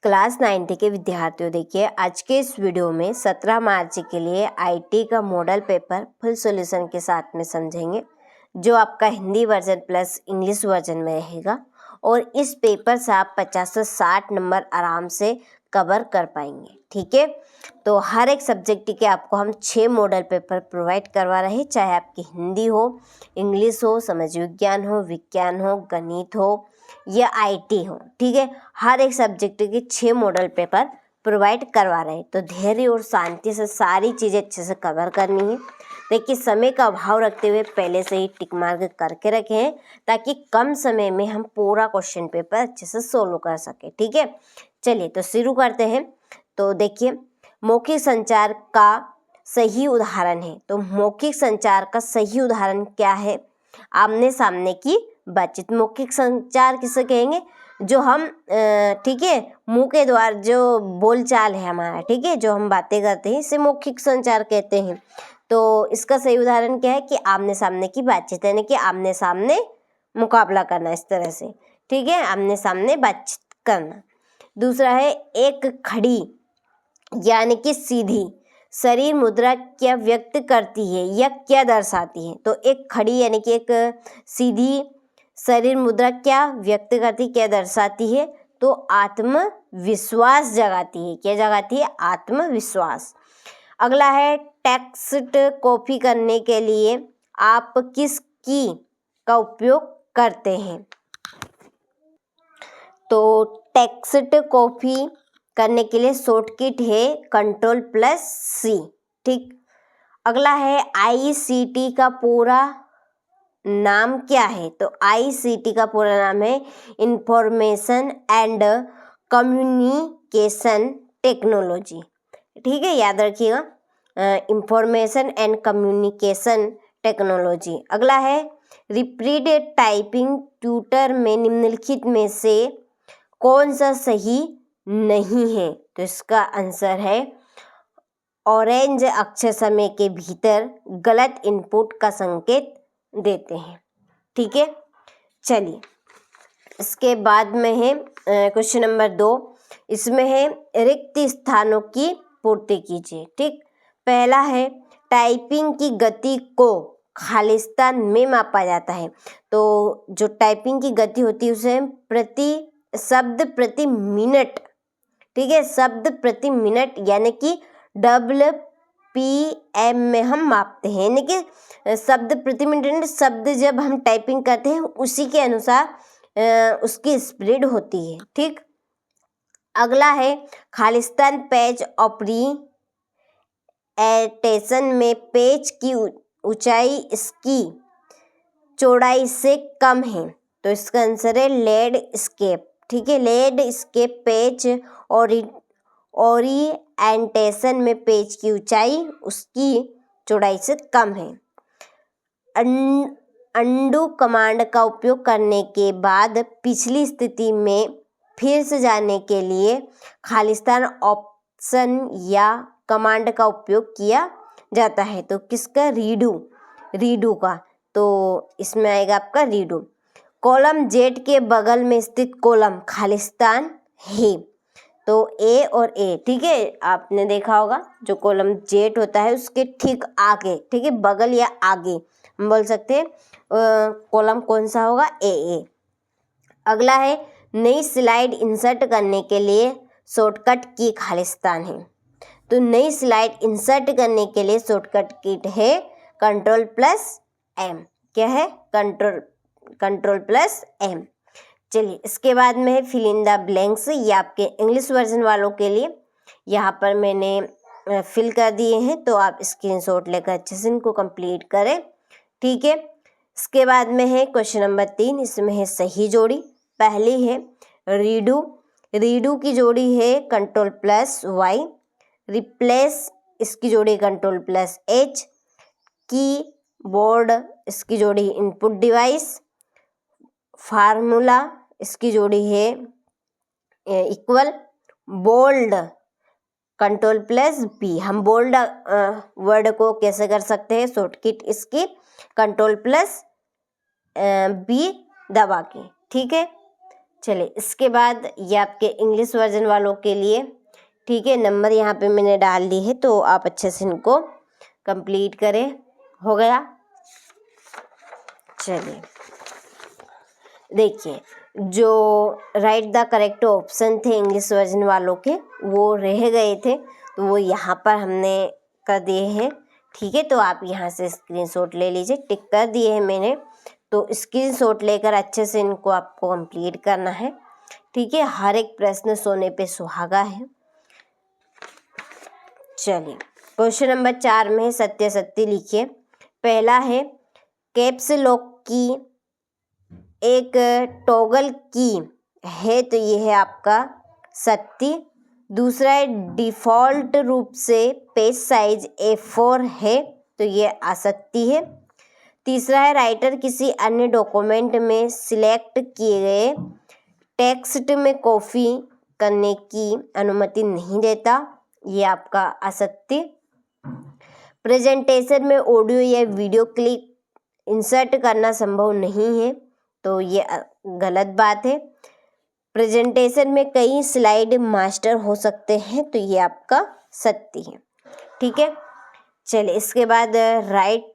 Class 9 के विद्यार्थियों, देखिए आज के इस वीडियो में 17 मार्च के लिए आईटी का मॉडल पेपर फुल सॉल्यूशन के साथ में समझेंगे, जो आपका Hindi version plus English version में रहेगा। और इस पेपर से आप 50 से 60 नंबर आराम से कवर कर पाएंगे। ठीक है, तो हर एक सब्जेक्ट के आपको हम 6 मॉडल पेपर प्रोवाइड करवा रहे हैं, चाहे आपकी हिंदी हो, इंग्लिश हो, समाज विज्ञान हो, गणित हो या आईटी हो। ठीक है, हर एक सब्जेक्ट के 6 मॉडल पेपर प्रोवाइड करवा रहे हैं। तो धैर्य और शांति से सारी चीज़ें अच्छे से कवर करनी है। देखिए, समय का अभाव रखते हुए पहले से ही टिक मार्क करके रखे हैं, ताकि कम समय में हम पूरा क्वेश्चन पेपर अच्छे से सोल्व कर सके। ठीक है, चलिए तो शुरू करते हैं। तो देखिए, मौखिक संचार का सही उदाहरण है। तो मौखिक संचार का सही उदाहरण क्या है? आमने सामने की बातचीत। मौखिक संचार किसे कहेंगे? जो हम ठीक है, मुंह के द्वारा जो बोलचाल है हमारा, ठीक है, जो हम बातें करते हैं, इसे मौखिक संचार कहते हैं। तो इसका सही उदाहरण क्या है कि आमने सामने की बातचीत, यानी कि आमने सामने मुकाबला करना, इस तरह से। ठीक है, आमने सामने बातचीत करना। दूसरा है एक खड़ी, यानी कि सीधी शरीर मुद्रा क्या व्यक्त करती है या क्या दर्शाती है? तो एक खड़ी यानी कि एक सीधी शरीर मुद्रा क्या व्यक्त करती, क्या दर्शाती है? तो आत्मविश्वास जगाती है। क्या जगाती है? आत्मविश्वास। अगला है टेक्स्ट कॉपी करने के लिए आप किस की का उपयोग करते हैं? तो टेक्स्ट कॉपी करने के लिए शॉर्टकट है Ctrl+C। ठीक, अगला है आईसीटी का पूरा नाम क्या है? तो आईसीटी का पूरा नाम है इंफॉर्मेशन एंड कम्युनिकेशन टेक्नोलॉजी। ठीक है, याद रखिएगा, इंफॉर्मेशन एंड कम्युनिकेशन टेक्नोलॉजी। अगला है रिपीट टाइपिंग ट्यूटर में निम्नलिखित में से कौन सा सही नहीं है? तो इसका आंसर है ऑरेंज अक्षर समय के भीतर गलत इनपुट का संकेत देते हैं। ठीक है, चलिए इसके बाद में है क्वेश्चन नंबर 2। इसमें है रिक्त स्थानों की पूर्ति कीजिए। ठीक, पहला है टाइपिंग की गति को खालिस्तान में मापा जाता है। तो जो टाइपिंग की गति होती है उसे शब्द प्रति मिनट, ठीक है, शब्द प्रति मिनट यानी कि WPM में हम मापते हैं, यानी कि शब्द प्रति मिनट। शब्द जब हम टाइपिंग करते हैं उसी के अनुसार उसकी स्पीड होती है। ठीक, अगला है खालिस्तान पेज ऑपरेशन में पेज की ऊंचाई इसकी चौड़ाई से कम है। तो इसका आंसर है लेड स्केप। ठीक है, लेड स्केप पेज और ओरिएंटेशन में पेज की ऊंचाई उसकी चौड़ाई से कम है। अंडू कमांड का उपयोग करने के बाद पिछली स्थिति में फिर से जाने के लिए खालिस्तान ऑप्शन या कमांड का उपयोग किया जाता है। तो किसका? रीडू का। तो इसमें आएगा आपका रीडू। कॉलम जेड के बगल में स्थित कॉलम खालिस्तान है। तो ए और ए, ठीक है, आपने देखा होगा जो कॉलम जेड होता है उसके ठीक आगे, ठीक है, बगल या आगे हम बोल सकते हैं कॉलम कौन सा होगा? ए। अगला है नई स्लाइड इंसर्ट करने के लिए शॉर्टकट की खालिस्तान है। तो नई स्लाइड इंसर्ट करने के लिए शॉर्टकट की है Ctrl+M। क्या है? Ctrl+M। चलिए इसके बाद में है फिल इन द ब्लैंक्स। ये आपके इंग्लिश वर्जन वालों के लिए यहाँ पर मैंने फिल कर दिए हैं, तो आप स्क्रीनशॉट लेकर अच्छे से इनको कंप्लीट करें। ठीक है, इसके बाद में है क्वेश्चन नंबर 3। इसमें है सही जोड़ी। पहली है रीडू की जोड़ी है Ctrl+Y। रिप्लेस इसकी जोड़ी Ctrl+H। कीबोर्ड इसकी जोड़ी इनपुट डिवाइस। फार्मूला इसकी जोड़ी है इक्वल। Bold Ctrl+B। हम बोल्ड वर्ड को कैसे कर सकते हैं? शॉर्टकट इसकी Ctrl+B दबा के। ठीक है, चलिए इसके बाद ये आपके इंग्लिश वर्जन वालों के लिए, ठीक है, नंबर यहाँ पे मैंने डाल दी है, तो आप अच्छे से इनको कंप्लीट करें। हो गया। चलिए देखिए, जो राइट द करेक्ट ऑप्शन थे इंग्लिश वर्जन वालों के वो रह गए थे, तो वो यहाँ पर हमने कर दिए हैं, ठीक है। तो आप यहाँ से स्क्रीनशॉट ले लीजिए, टिक कर दिए हैं मैंने, तो स्क्रीनशॉट लेकर अच्छे से इनको आपको कंप्लीट करना है, ठीक है। हर एक प्रश्न सोने पे सुहागा है। चलिए क्वेश्चन नंबर 4 में सत्य सत्य लिखिए। पहला है कैप्स लॉक की एक टॉगल की है, तो ये है आपका सत्य। दूसरा है डिफ़ॉल्ट रूप से पेज साइज A4 है, तो ये असत्य है। तीसरा है राइटर किसी अन्य डॉक्यूमेंट में सिलेक्ट किए गए टेक्स्ट में कॉपी करने की अनुमति नहीं देता, ये आपका असत्य। प्रेजेंटेशन में ऑडियो या वीडियो क्लिप इंसर्ट करना संभव नहीं है, तो ये गलत बात है। प्रेजेंटेशन में कई स्लाइड मास्टर हो सकते हैं, तो ये आपका सत्य है, ठीक है। चलिए इसके बाद राइट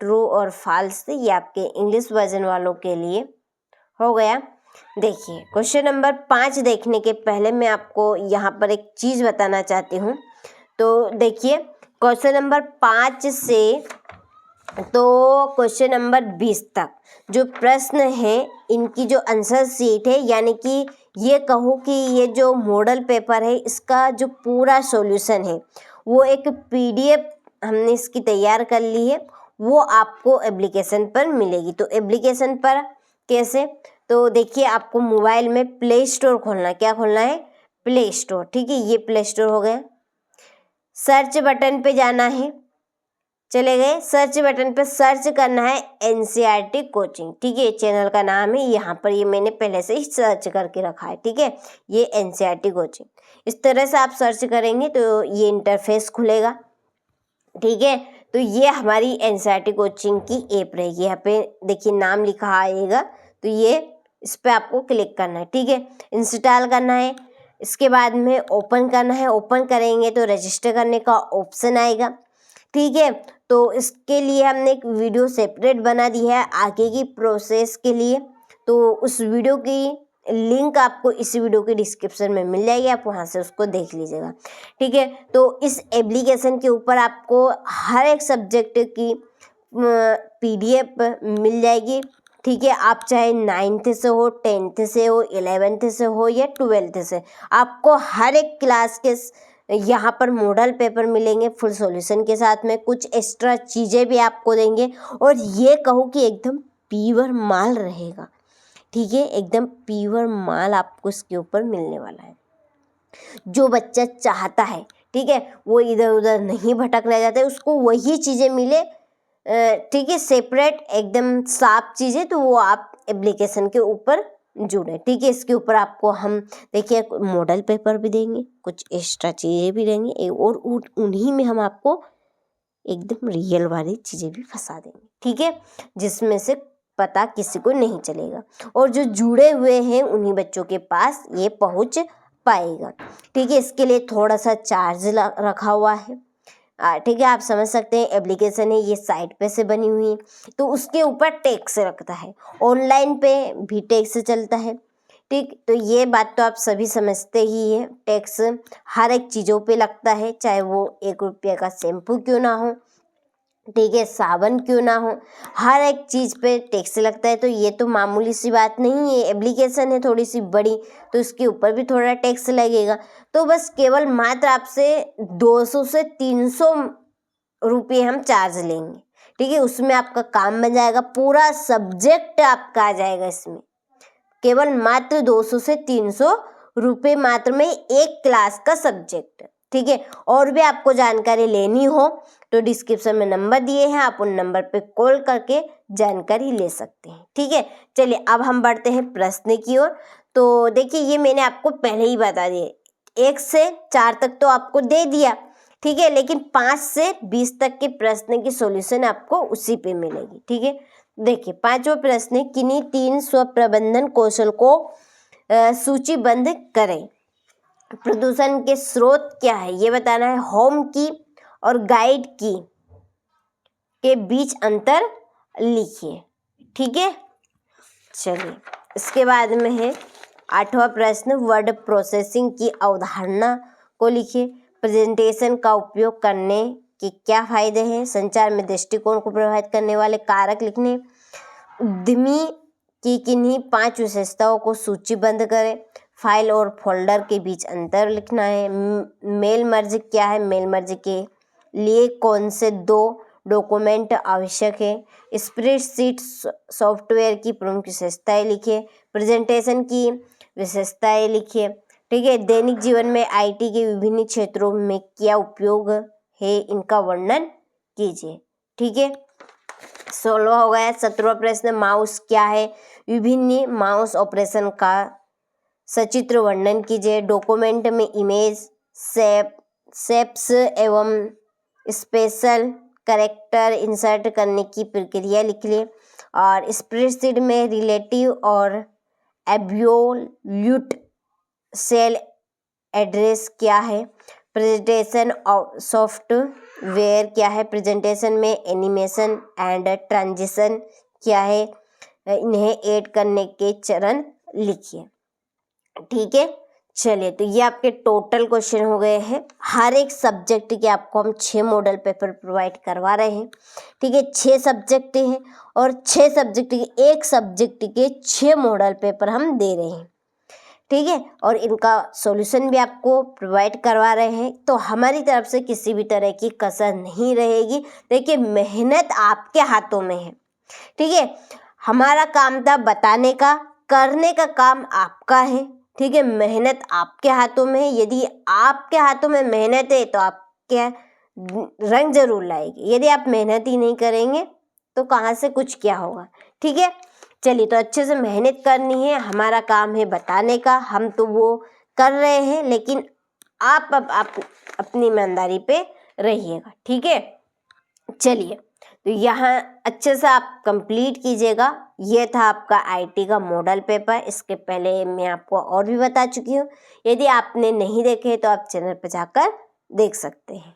ट्रू और फॉल्स, ये आपके इंग्लिश वर्जन वालों के लिए हो गया। देखिए क्वेश्चन नंबर 5 देखने के पहले मैं आपको यहाँ पर एक चीज़ बताना चाहती हूँ। तो देखिए क्वेश्चन नंबर 5 से तो क्वेश्चन नंबर 20 तक जो प्रश्न है, इनकी जो आंसर शीट है, यानी कि ये कहूँ कि ये जो मॉडल पेपर है, इसका जो पूरा सॉल्यूशन है वो एक PDF हमने इसकी तैयार कर ली है, वो आपको एप्लीकेशन पर मिलेगी। तो एप्लीकेशन पर कैसे, तो देखिए आपको मोबाइल में प्ले स्टोर खोलना है। क्या खोलना है? प्ले स्टोर, ठीक है। ये प्ले स्टोर हो गया। सर्च बटन पे जाना है, चले गए। सर्च बटन पे सर्च करना है NCERT कोचिंग, ठीक है। चैनल का नाम है, यहाँ पर ये मैंने पहले से ही सर्च करके रखा है, ठीक है। ये NCERT कोचिंग, इस तरह से आप सर्च करेंगे तो ये इंटरफेस खुलेगा, ठीक है। तो ये हमारी NCERT कोचिंग की ऐप रहेगी। यहाँ पे देखिए नाम लिखा आएगा, तो ये इस पर आपको क्लिक करना है, ठीक है। इंस्टॉल करना है, इसके बाद में ओपन करना है। ओपन करेंगे तो रजिस्टर करने का ऑप्शन आएगा, ठीक है। तो इसके लिए हमने एक वीडियो सेपरेट बना दी है आगे की प्रोसेस के लिए, तो उस वीडियो की लिंक आपको इस वीडियो के डिस्क्रिप्शन में मिल जाएगी, आप वहां से उसको देख लीजिएगा, ठीक है। तो इस एप्लीकेशन के ऊपर आपको हर एक सब्जेक्ट की PDF मिल जाएगी, ठीक है। आप चाहे 9th से हो, 10th से हो, 11th से हो या 12th से, आपको हर एक क्लास के यहाँ पर मॉडल पेपर मिलेंगे फुल सॉल्यूशन के साथ में। कुछ एक्स्ट्रा चीज़ें भी आपको देंगे, और ये कहूँ कि एकदम प्योर माल रहेगा, ठीक है। एकदम प्योर माल आपको इसके ऊपर मिलने वाला है। जो बच्चा चाहता है, ठीक है, वो इधर उधर नहीं भटकना चाहता है, उसको वही चीज़ें मिले, ठीक है, सेपरेट एकदम साफ चीज़ें, तो वो आप एप्लीकेशन के ऊपर जुड़े, ठीक है। इसके ऊपर आपको हम देखिए मॉडल पेपर भी देंगे, कुछ एक्स्ट्रा चीज़ें भी देंगे, और उन्हीं में हम आपको एकदम रियल वाली चीज़ें भी फंसा देंगे, ठीक है, जिसमें से पता किसी को नहीं चलेगा, और जो जुड़े हुए हैं उन्हीं बच्चों के पास ये पहुंच पाएगा, ठीक है। इसके लिए थोड़ा सा चार्ज रखा हुआ है, ठीक है। आप समझ सकते हैं एप्लीकेशन है, ये साइट पे से बनी हुई है, तो उसके ऊपर टैक्स लगता है। ऑनलाइन पे भी टैक्स चलता है, ठीक। तो ये बात तो आप सभी समझते ही हैं, टैक्स हर एक चीज़ों पे लगता है, चाहे वो 1 रुपये का शैम्पू क्यों ना हो, ठीक है, साबन क्यों ना हो, हर एक चीज़ पे टैक्स लगता है। तो ये तो मामूली सी बात नहीं है, एप्लीकेशन है थोड़ी सी बड़ी, तो इसके ऊपर भी थोड़ा टैक्स लगेगा। तो बस केवल मात्र आपसे 200 से 300 रुपये हम चार्ज लेंगे, ठीक है। उसमें आपका काम बन जाएगा, पूरा सब्जेक्ट आपका आ जाएगा इसमें, केवल मात्र 200 से 300 रुपये मात्र में एक क्लास का सब्जेक्ट, ठीक है। और भी आपको जानकारी लेनी हो तो डिस्क्रिप्शन में नंबर दिए हैं, आप उन नंबर पे कॉल करके जानकारी ले सकते हैं, ठीक है। चलिए अब हम बढ़ते हैं प्रश्न की ओर। तो देखिए ये मैंने आपको पहले ही बता दिया, 1 से 4 तक तो आपको दे दिया, ठीक है, लेकिन 5 से 20 तक के प्रश्न की सॉल्यूशन आपको उसी पे मिलेगी, ठीक है। देखिए 5वां प्रश्न है, किन्हीं 3 स्व प्रबंधन कौशल को सूचीबद्ध करें। प्रदूषण के स्रोत क्या है ये बताना है। होम की और गाइड की के बीच अंतर लिखिए। ठीक है, चलिए इसके बाद में है 8वां प्रश्न, वर्ड प्रोसेसिंग की अवधारणा को लिखिए। प्रेजेंटेशन का उपयोग करने के क्या फायदे हैं। संचार में दृष्टिकोण को प्रभावित करने वाले कारक लिखने। उद्यमी की किन्हीं 5 विशेषताओं को सूचीबद्ध करें। फाइल और फोल्डर के बीच अंतर लिखना है। मेल मर्ज क्या है, मेल मर्ज के लिए कौन से 2 डॉक्यूमेंट आवश्यक है। स्प्रेडशीट सॉफ्टवेयर की प्रमुख विशेषताएं लिखिए। प्रेजेंटेशन की विशेषताएं लिखिए। ठीक है, दैनिक जीवन में आईटी के विभिन्न क्षेत्रों में क्या उपयोग है इनका वर्णन कीजिए। ठीक है, 16वां हो गया। 17वां प्रश्न, माउस क्या है। विभिन्न माउस ऑपरेशन का सचित्र वर्णन कीजिए। डॉक्यूमेंट में इमेज, शेप्स एवं स्पेशल कैरेक्टर इंसर्ट करने की प्रक्रिया लिख लिए। और स्प्रेडशीट में रिलेटिव और एब्सोल्यूट सेल एड्रेस क्या है। प्रेजेंटेशन सॉफ्टवेयर क्या है। प्रेजेंटेशन में एनिमेशन एंड ट्रांजिशन क्या है। इन्हें ऐड करने के चरण लिखिए। ठीक है, चलिए तो ये आपके टोटल क्वेश्चन हो गए हैं। हर एक सब्जेक्ट के आपको हम 6 मॉडल पेपर प्रोवाइड करवा रहे हैं। ठीक है, 6 सब्जेक्ट हैं और 6 सब्जेक्ट के एक सब्जेक्ट के 6 मॉडल पेपर हम दे रहे हैं। ठीक है, और इनका सॉल्यूशन भी आपको प्रोवाइड करवा रहे हैं। तो हमारी तरफ से किसी भी तरह की कसर नहीं रहेगी। देखिए, मेहनत आपके हाथों में है। ठीक है, हमारा काम था बताने का, करने का काम आपका है। ठीक है, मेहनत आपके हाथों में है। यदि आपके हाथों में मेहनत है तो आपके रंग जरूर लाएगी। यदि आप मेहनत ही नहीं करेंगे तो कहाँ से कुछ क्या होगा। ठीक है, चलिए तो अच्छे से मेहनत करनी है। हमारा काम है बताने का, हम तो वो कर रहे हैं, लेकिन आप अपनी ईमानदारी पे रहिएगा। ठीक है, चलिए तो यहाँ अच्छे से आप कंप्लीट कीजिएगा। ये था आपका आईटी का मॉडल पेपर। इसके पहले मैं आपको और भी बता चुकी हूँ। यदि आपने नहीं देखे तो आप चैनल पर जाकर देख सकते हैं।